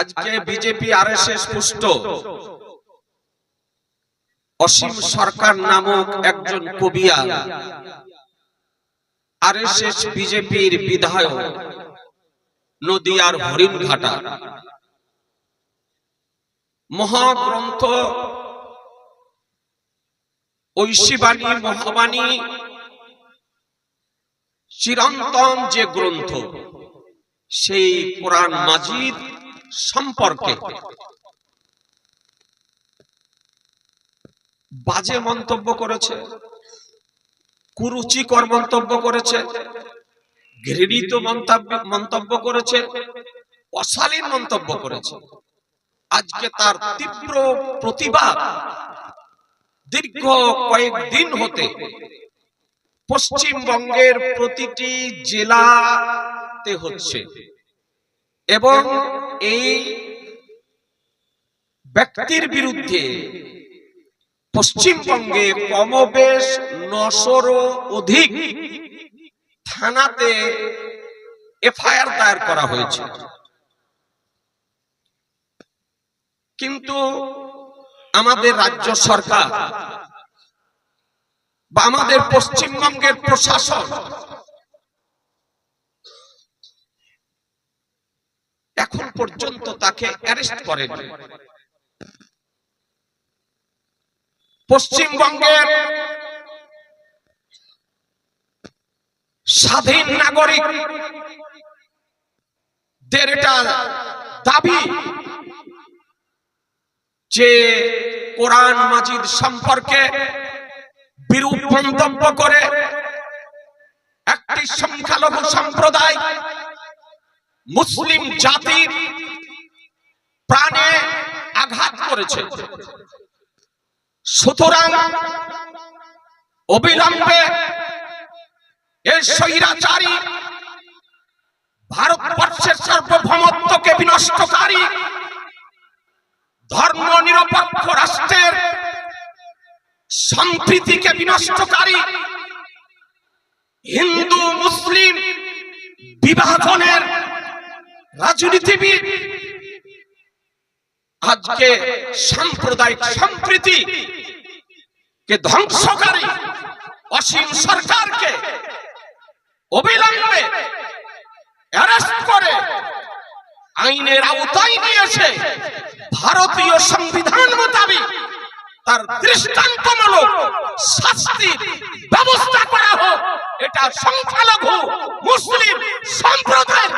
আজকে BJP RSS পুষ্ট অসীম সরকার নামক একজন কবিয়াল আরএসএস বিজেপির বিধায়ক নদিয়ার হরিণঘাটা মহাগ্রন্থ ঐশীবাণী মহাবাণী চিরন্তন যে গ্রন্থ সেই কোরআন মাজিদ সম্পর্কে বাজে মন্তব্য করেছে, কুরুচিকর মন্তব্য করেছে, ঘৃণিত মন্তব্য করেছে, অশালীন মন্তব্য করেছে। আজকে তার তীব্র প্রতিবাদ দীর্ঘ কয়েকদিন হতে পশ্চিমবঙ্গের প্রতিটি জেলাতে হচ্ছে এবং এই ব্যক্তির বিরুদ্ধে পশ্চিমবঙ্গে কমবেশ ৯০০-ও অধিক থানাতে এফআইআর দায়ের করা হয়েছে। কিন্তু আমাদের রাজ্য সরকার বা আমাদের পশ্চিমবঙ্গের প্রশাসন এখন পর্যন্ত তাকে অ্যারেস্ট করেনি। পশ্চিমবঙ্গের স্বাধীন নাগরিকদের এটা দাবি যে কোরআন মাজিদ সম্পর্কে বিরূপ মন্তব্য করে একটি সংখ্যালঘু সম্প্রদায় মুসলিম জাতির প্রাণে আঘাত করেছে। সুতরাং অবিলম্বে এই স্বৈরাচারী ভারতবর্ষের সার্বভৌমত্বকে বিনষ্টকারী ধর্মনিরপেক্ষ রাষ্ট্রের সম্প্রীতিকে বিনষ্টকারী হিন্দু মুসলিম বিভাজনের রাজনীতিবিদ আজকে সাম্প্রদায়িক সম্প্রীতি কে ধ্বংসকারী অসীম সরকারকে অবিলম্বে অ্যারেস্ট করে আইনের আওতায় নিয়েছে ভারতীয় সংবিধান মোতাবেক তার দৃষ্টান্তমূলক শাস্তির ব্যবস্থা করা হোক। এটা সংখ্যালঘু মুসলিম সম্প্রদায়ের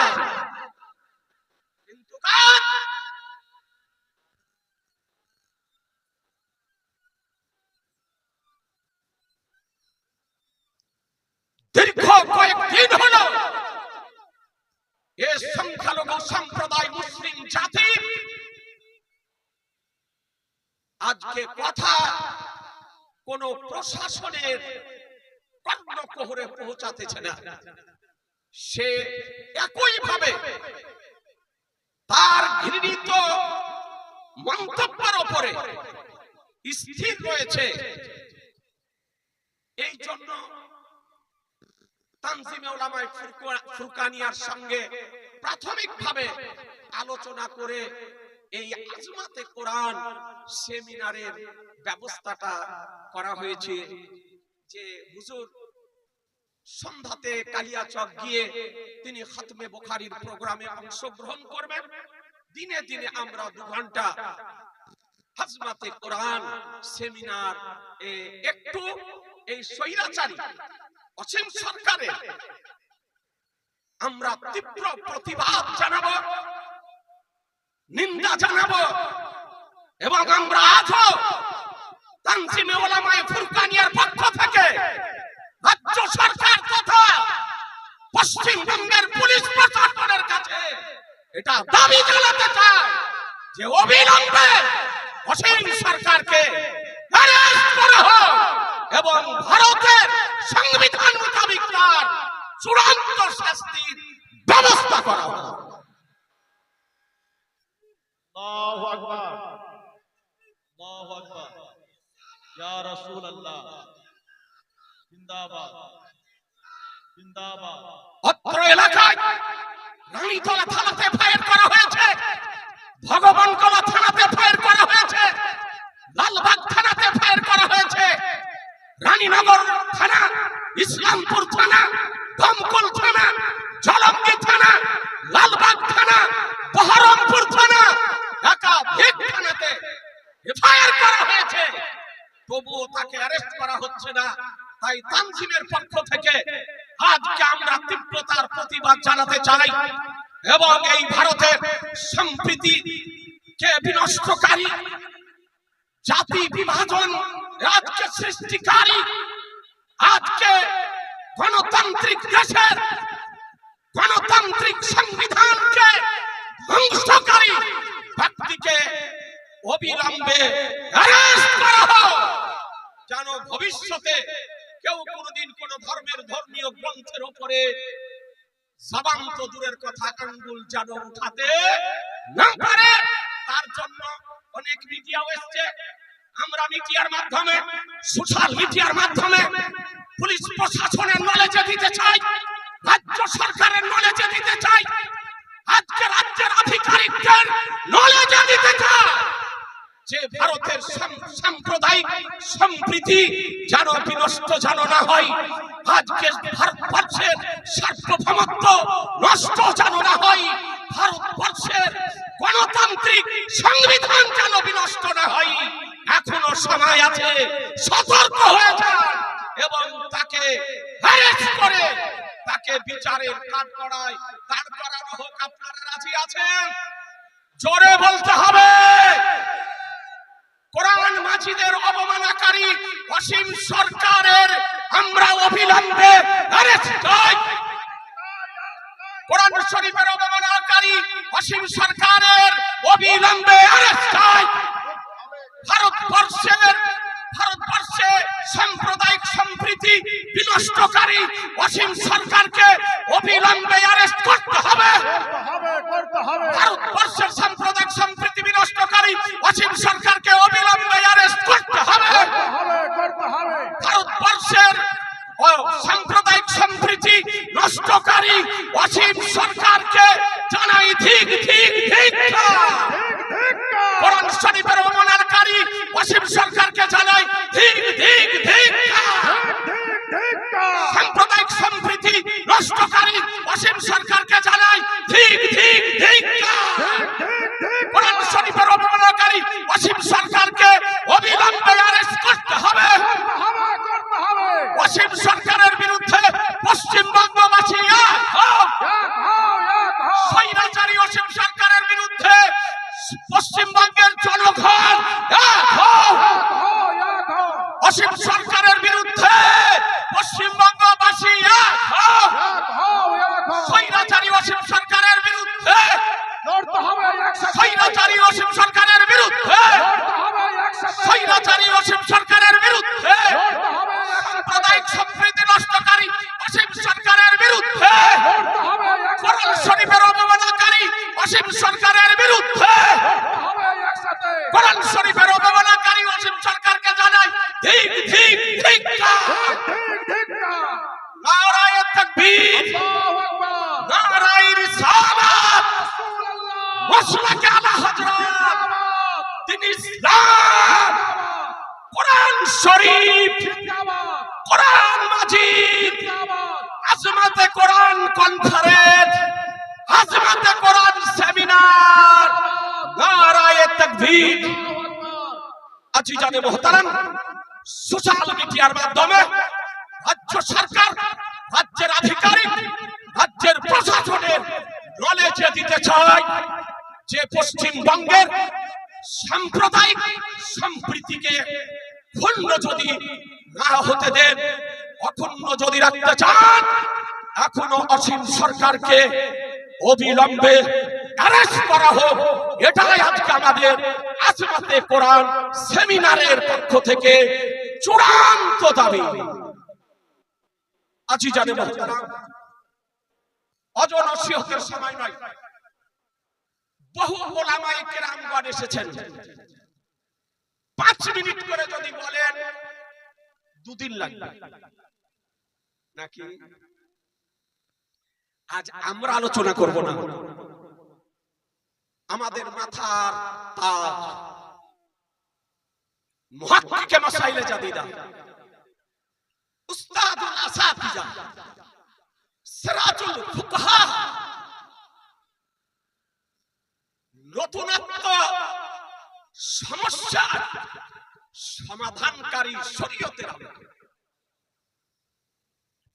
দীর্ঘ কয়েকদিন হল এই সংখ্যালঘু সম্প্রদায় মুসলিম জাতি আজকে কথা কোন প্রশাসনের কর্ণকুহরে পৌঁছাতেছে না। সে একইভাবে তার ঘৃণিত মন্তব্যের উপরে স্থির রয়েছে। এই জন্য তানজিমে উলামায়ে ফুরকানিয়ার সঙ্গে প্রাথমিকভাবে আলোচনা করে এই আজমাতে কোরআন সেমিনারের ব্যবস্থাটা করা হয়েছে যে হুজুর সন্ধ্যাতে কালিয়াচক গিয়ে তিনি খতমে বুখারীর প্রোগ্রামে অংশগ্রহণ করবেন। দিনে দিনে আমরা 2 ঘন্টা আজমাতে কোরআন সেমিনার একটু এই স্বৈরাচারী অসীম সরকারের আমরা তীব্র প্রতিবাদ জানাবো, নিন্দা জানাবো এবং আমরা আজও তানজিমে উলামায়ে ফুরকানিয়ার পক্ষ থেকে রাজ্য সরকার তথা পশ্চিমবঙ্গের পুলিশ প্রশাসনের কাছে এটা দাবি জানাতে চাই যে অবিলম্বে অসীম সরকারকে অ্যারেস্ট করা হোক এবং ভারতের সংবিধান মোতাবেক তার চূড়ান্ত শাস্তির ব্যবস্থা করা হোক। আল্লাহু আকবার, আল্লাহু আকবার, ইয়া রাসূলুল্লাহ, জিন্দাবাদ, জিন্দাবাদ। অত্র এলাকায় রানীতলা থানাতে ফায়ার করা হয়েছে। ভগবানগোলা থানাতে ফায়ার করা হয়েছে, লালবাগ থানাতে ফায়ার করা হয়েছে, রানীনগর থানা, ইসলামপুর থানা, দমকল থানা, জলঙ্গি থানা, লালবাগ থানা, বহরমপুর থানা, একাধিক থানাতে এফআইআর করা হয়েছে, তবুও তাকে অ্যারেস্ট করা হচ্ছে না। তাই তানজিমের পক্ষ থেকে আজকে আমরা তীব্রতার প্রতিবাদ জানাতে চাই এবং এই ভারতের সম্প্রীতিকে বিনষ্টকারী, জাতি বিভাজন রাজকে সৃষ্টিকারী, আজকে গণতান্ত্রিক দেশের গণতান্ত্রিক সংবিধানকে ধ্বংসকারী ব্যক্তিকে অবিলম্বে অ্যারেস্ট করা হোক, যেন ভবিষ্যতে কেউ কোনোদিন কোন ধর্মের ধর্মীয় গ্রন্থের উপরে জবান তো দূরের কথা আঙ্গুল যেন উঠাতে না পারে। তার জন্য অনেক মিডিয়াও এসছে, আমরা মিডিয়ার মাধ্যমে, সোশ্যাল মিডিয়ার মাধ্যমে পুলিশ প্রশাসনের নলেজে দিতে চাই, রাজ্য সরকারের নলেজে দিতে চাই, আজকে রাজ্যের আধিকারিকদের নলেজে দিতে চাই যে ভারতের সাম্প্রদায়িক সম্প্রীতি যেন বিনষ্ট যেন না হয়, আজকে ভারতবর্ষের সার্বভৌমত্ব নষ্ট যেন না হয়, ভারতবর্ষের গণতান্ত্রিক সংবিধান যেন বিনষ্ট না হয়। এখনো সময় আছে, সতর্ক হয়ে যান এবং তাকে অ্যারেস্ট করে তাকে বিচারের কাঠগড়ায় দাঁড় করানো হোক। আপনারা রাজি আছেন? জোরে বলতে হবে। কোরআন মাজিদের অবমাননাকারী অসীম সরকারের আমরা অবিলম্বে অ্যারেস্ট চাই। কোরআন শরীফের অবমাননাকারী অসীম সরকারের অবিলম্বে অ্যারেস্ট চাই। ভারতবর্ষে সাম্প্রদায়িক সম্প্রীতি বিনষ্টকারী অসীম সরকারকে অবিলম্বে অ্যারেস্ট করতে হবে। ভারতবর্ষের সাম্প্রদায়িক সম্প্রীতি বিনষ্টকারী অসীম সরকারকে অবিলম্বে অ্যারেস্ট করতে হবে। ভারতবর্ষের সাম্প্রদায়িক সম্প্রীতি নষ্টকারী অসীম সরকারকে জানাই ধিক ধিক ধিক্কার। কোরআন শরীফের অবমাননাকারী অসীম সরকারকে জানাই ধিক ধিক ধিক্কার। সাম্প্রদায়িক সম্প্রীতি নষ্টকারী অসীম সরকারকে জানাই ধিক ধিক ধিক্কার। কোরআন শরীফের অবমাননাকারী অসীম সরকারকে অবিলম্বে অ্যারেস্ট করতে হবে। অসীম সরকারের বিরুদ্ধে পশ্চিমবঙ্গবাসী স্বৈরাচারী অসীম সরকারের বিরুদ্ধে পশ্চিমবঙ্গের জনগণ অসীম সরকারের বিরুদ্ধে পশ্চিমবঙ্গবাসী স্বৈরাচারী অসীম সরকারের বিরুদ্ধে স্বৈরাচারী অসীম সরকারের বিরুদ্ধে স্বৈরাচারী অসীম সরকারের বিরুদ্ধে সাম্প্রদায়িক সম্প্রীতি নষ্টকারী অসীম সরকারের বিরুদ্ধে কোরআন শরীফের অবমাননাকারী অসীম সরকারের বিরুদ্ধে কোরআন শরীফের অবমাননাকারী অসীম সরকারকে জানাই ধিক ধিক ধিক্কার। নারায়ে তাকবীর, নারায়ে রিসালাত, মাসলাকে আলা হযরত দ্বীন ইসলাম, কোরআন শরীফ, কোরআন মাজিদ, আজমাতে কোরআন কনফারেন্স, আজমাতে কোরআন সেমিনার। নারায়ে তাকবীর। আজিজানে মোহতারাম, সোশ্যাল মিডিয়ার মাধ্যমে রাজ্য সরকার, রাজ্যের আধিকারিক, রাজ্যের প্রশাসনের নলেজে দিতে চাই যে পশ্চিমবঙ্গের সাম্প্রদায়িক সম্প্রীতিকে ক্ষুণ্ণ যদি না হতে দেন, অক্ষুণ্ণ যদি রাখতে চান, এখনো অসীম সরকারকে অবিলম্বে অ্যারেস্ট করা হোক। এটাই আজকে আমাদের আজমাতে কোরআন সেমিনারের পক্ষ থেকে চূড়ান্ত দাবি। আজিজানে মোহতারাম, অজনসিহতের সময় নয়, বহু ওলামায়ে কেরামগণ এসেছেন। 5 মিনিট করে যদি বলেন 2 দিন লাগবে নাকি? আজ আমরা আলোচনা করব না, আমাদের মাথার তাজ মুহাক্কিকে মাসাইলে জাদিদা উস্তাদুল আসাতিজা সিরাজুল ফুকাহা নতুনত্ব সমস্যা সমাধানকারী শরীয়তের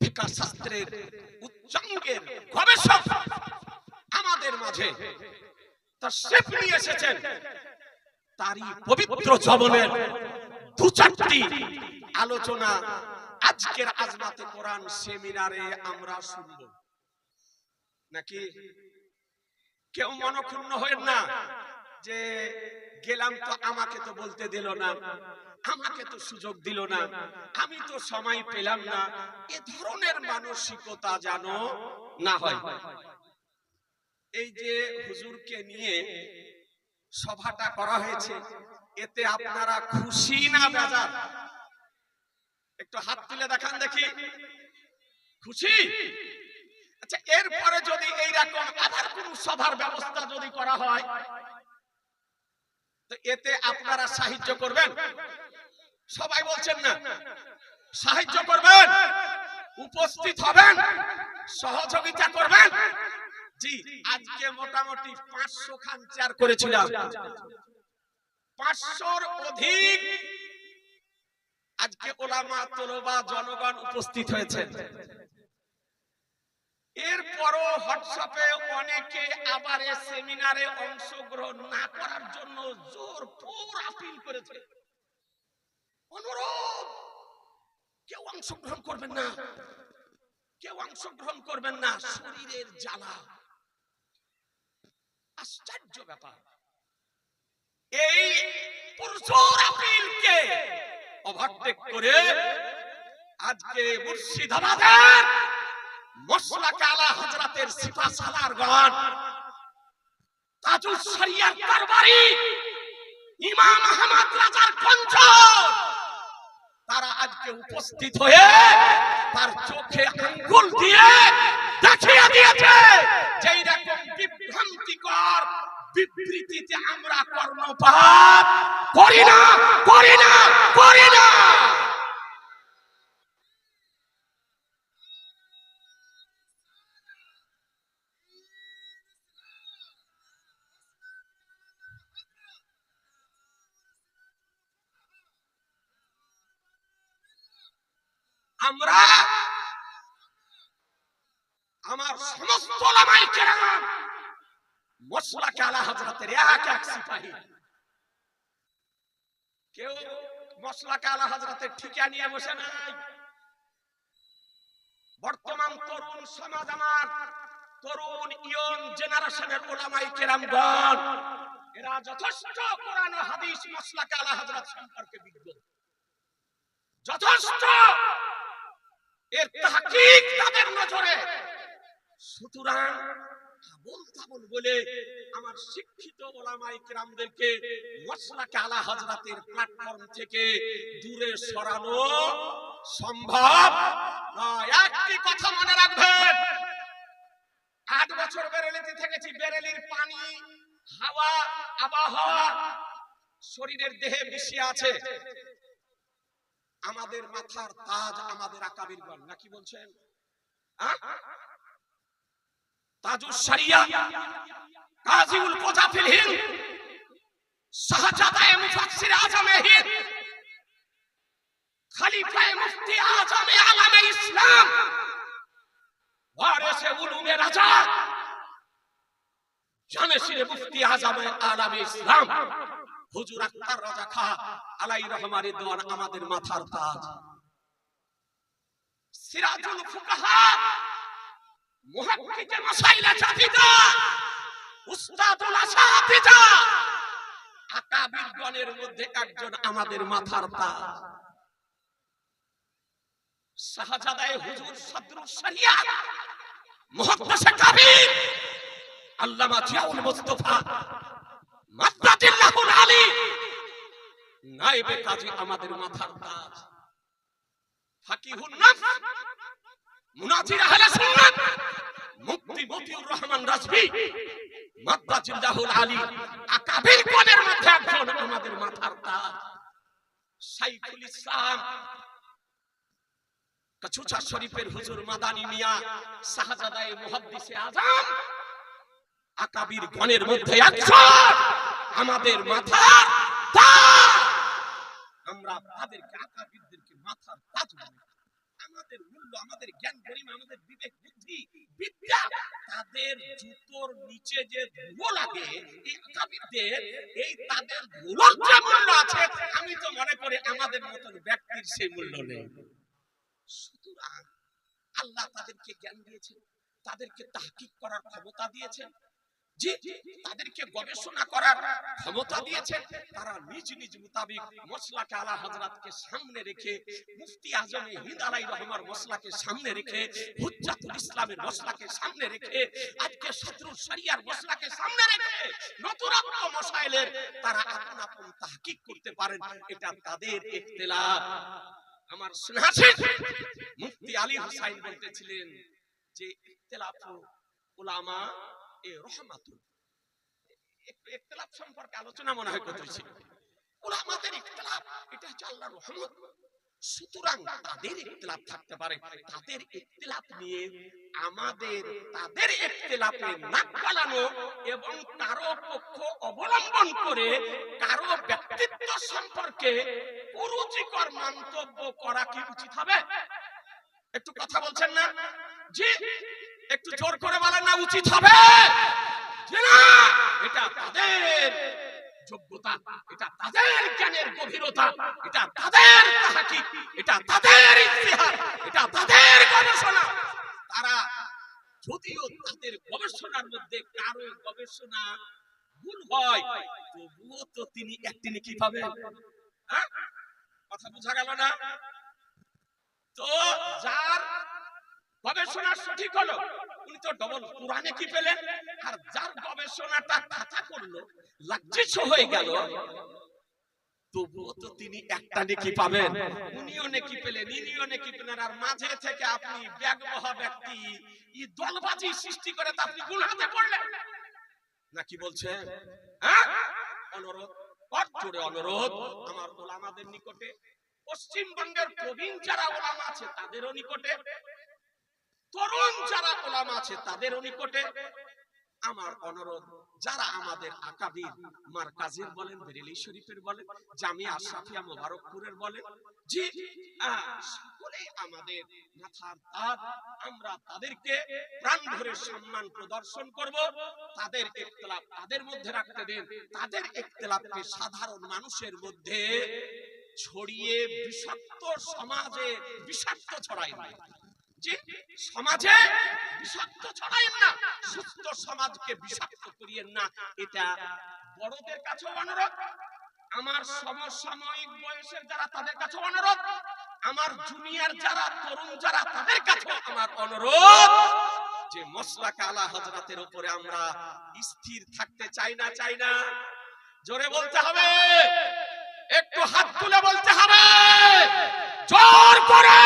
ফিকহ শাস্ত্রের উচ্চাঙ্গের গবেষক আমাদের মাঝে তাশরীফ নিয়ে এসেছেন। তারই পবিত্র জবানের দু চারটি আলোচনা আজকের আজমাতে কোরআন সেমিনারে আমরা শুনব। নাকি কেউ মনক্ষুণ্ণ হয়েন না যে গেলাম তো আমাকে তো বলতে দিল না, আমাকে তো সুযোগ দিল না, আমি তো সময় পেলাম না, এ ধরনের মানসিকতা যেন না হয়। এই যে হুজুরকে নিয়ে সভাটা করা হয়েছে, এতে আপনারা খুশি না বেজার? একটু হাত তুলে দেখান দেখি। খুশি? আচ্ছা, এরপরে যদি এইরকম আবার কোন সভার ব্যবস্থা যদি করা হয়, তো এতে আপনারা সাহায্য করবেন? সবাই বলছেন না সাহায্য করবেন, উপস্থিত হবেন, সহযোগিতা করবেন। জি, আজকে মোটামুটি 500 খান চেয়ার করেছিলাম, 500-র অধিক আজকে ওলামা তলবা জনগণ উপস্থিত হয়েছে। এরপরও হোয়াটসঅ্যাপে অনেকে আবার এই সেমিনারে অংশগ্রহণ না করার জন্য জোরপূর আপিল করেছে। অনুরোধ, কেউ অংশগ্রহণ করবেন না, কেউ অংশগ্রহণ করবেন না, শরীরের জ্বালা। আশ্চর্য ব্যাপার, এই পুরজোর আপিলকে ওভারটেক করে আজকে মুর্শিদাবাদের মসলাকে আলা হযরতের সিপাহসালারগণ তাজুস শরিয়ার দরবারি ইমাম আহমদ রাজার কঞ্জ তারা আজকে উপস্থিত হয়ে তার চোখে আঙ্গুল দিয়ে দেখিয়ে দিয়েছে যে এইরকম বিভ্রান্তিকর বিবৃতিতে আমরা কর্ণপাত করি না, করি না, করি না। আমরা আমার সমস্ত উলামায়ে কেরাম মসলাকে আলা হযরতের এক এক সিপাহী, কেউ মসলাকে আলা হযরতের ঠিকা নিয়ে বসে নাই। বর্তমান তরুণ সমাজ, আমার তরুণ ইয়ং জেনারেশনের উলামায়ে কেরামগণ, এরা যথেষ্ট কোরআন ও হাদিস মসলাকে আলা হযরত সম্পর্কে বিজ্ঞ, যথেষ্ট এর তাহকিক তাদের নজরে। সুতরাং আবুল বলে আমার শিক্ষিত উলামায়ে কেরামদেরকে মসলাকে আলা হযরতের প্ল্যাটফর্ম থেকে দূরে সরানো সম্ভব নয়। একটি কথা মনে রাখবেন, 8 বছর বেরেলিতে থেকেছি। বেরেলির পানি, হাওয়া, আবহাওয়া শরীরের দেহে মিশে আছে। আমাদের মাথার তাজ আমাদের আকাবিরগণ, নাকি বলছেন? তাজুস শরিয়া, কাজীউল কোজা ফিল হিন্দ, শাহজাদায়ে মুফাসসির আজমে হিন্দ, খলিফায়ে মুফতি আজমে আলমে ইসলাম, ওয়ারিসে উলুমে রাজা, জানশীনে মুফতি আজমে আলমে ইসলাম হুজুর আখতার রাজা খাঁ আলাইহির রহমার রিদওয়ান আমাদের মাথার তাজ। সিরাজুল ফুকাহা, মুহাক্কিকে মাসাইলে জাদিদা, উস্তাদুল আসাতিজা, আকাবিরগণের মধ্যে একজন আমাদের মাথার তাজ। শাহজাদায়ে হুজুর সদরুস শরিয়াত, মুহাদ্দিসে কাবীর আল্লামা জিয়াউল মুস্তাফা মাদ্দাতিল্লাহুল আলী, নায়েবে কাজী আমাদের মাথার তাজ। ফাকিহুন নাফস, মুনাজির আহলে সুন্নাত, মুফতি মতিউর রহমান রাজভী মাদ্দাজিল্লাহুল আলী আকাবির কোণের মধ্যে একজন আমাদের মাথার তাজ শাইখুল ইসলাম কচুচা শরীফের হুজুর মাদানী মিয়া শাহজাদায়ে মুহাদ্দিসে আজম আকাবির গণের মধ্যে একজন আমাদের মাথার তাজ। আমরা তাদেরকে আকাবিরদেরকে মাথার তাজ বলি। আমাদের মূল্য, আমাদের জ্ঞান গরিমা, আমাদের বিবেক বুদ্ধি বিদ্যা, তাদের জুতোর নিচে যে ধুলো লাগে এই আকাবিরদের, এই তাদের ধুলোর যে মূল্য আছে, আমি তো মনে করি আমাদের মতন ব্যক্তির সেই মূল্য নেই। সুতরাং আল্লাহ তাদেরকে জ্ঞান দিয়েছেন, তাদেরকে তাহকিক করার ক্ষমতা দিয়েছেন, জি তাদেরকে গবেষণা করার ক্ষমতা দিয়েছেন। তারা নিজ নিজ মোতাবেক মসলাকে আলা হযরতকে সামনে রেখে, মুফতি আজমে হিন্দ আলাইহির রহমার মসলাকে সামনে রেখে, হুজ্জাতুল ইসলামের মসলাকে সামনে রেখে, আজকে শত্রু শরিয়ার মসলাকে সামনে রেখে নতুনত্ব মশাইলের তারা আপন আপন তাহকিক করতে পারেন। এটা তাদের ইখতিলাফ। আমার স্নেহাশীল মুফতি আলী হুসাইন বলতেছিলেন যে ইখতিলাফ উলামা এ রহমাতুল। ইখতিলাফ সম্পর্কে আলোচনা মনে হয় করতেছি। উলামাদের ইখতিলাফ এটা হচ্ছে আল্লাহর রহমত। সুতরাং তাদের ইখতিলাফ থাকতে পারে, তাদের ইখতিলাফ নিয়ে আমাদের তাদের ইখতিলাফে নাক গলানো এবং কারো পক্ষ অবলম্বন করে কারো ব্যক্তিত্ব সম্পর্কে কুরুচিকর মন্তব্য করা কি উচিত হবে? একটু কথা বলছেন না জি? একটু জোর করে বলেন না উচিত হবে? না, এটা তাদের যোগ্যতা, এটা তাদের জ্ঞানের গভীরতা, এটা তাদের তাহকিক, এটা তাদের ইতিহাস, এটা তাদের গবেষণা। তারা যদিও তাদের গবেষণার মধ্যে কারো গবেষণা ভুল হয়, তবুও তো তিনি একটি নেকি পাবেন। হ্যাঁ, কথা বোঝা গেল না? তো যার গবেষণা সঠিক হলো উনি তো ডবল কোরআনে কি পেলেন, আর যার গবেষণাটা খাতা করলো লাজ্জিত হয়ে গেল, তবুও তো তিনি একটা নেকি পাবেন। উনিও নেকি পেলেন, ইনিও নেকি পেলেন, আর মাঝে থেকে আপনি ব্যাগবহ ব্যক্তি এই দলবাজি সৃষ্টি করে তো আপনি গুনাহতে পড়লেন। নাকি বলছেন? হ্যাঁ, অনুরোধ, বড় জোরে অনুরোধ আমার ওলামাদের নিকটে, পশ্চিমবঙ্গের প্রবীণ যারা ওলামা আছে তাদেরও নিকটে, তরুণ যারা ওলামা আছে তাদেরও নিকটে আমার অনুরোধ, যারা আমাদের আকাবির মারকাজের বলেন, বেরেলি শরীফের বলেন, জামিয়া আশরাফিয়া মোবারকপুরের বলেন, জি সকলে আমাদের মাথার তাজ। আমরা তাদেরকে প্রাণ ভরে সম্মান প্রদর্শন করব। তাদের ইখতিলাফ তাদের মধ্যে রাখতে দেন, তাদের ইখতিলাফকে সাধারণ মানুষের মধ্যে ছড়িয়ে বিষাক্ত সমাজে বিষাক্ত ছড়ায় না। যে সমাজে বিষাক্ত ছড়ায়েন না, সুস্থ সমাজকে বিষাক্ত করিয়েন না। এটা বড়দের কাছে অনুরোধ, আমার সমসাময়িক বয়সের যারা তাদের কাছে অনুরোধ, আমার জুনিয়র যারা তরুণ যারা তাদের কাছে আমার অনুরোধ যে মসলাকে আলা হযরতের উপরে আমরা স্থির থাকতে চাই না। চাই না? জোরে বলতে হবে, একটু হাত তুলে বলতে হবে, জোর করে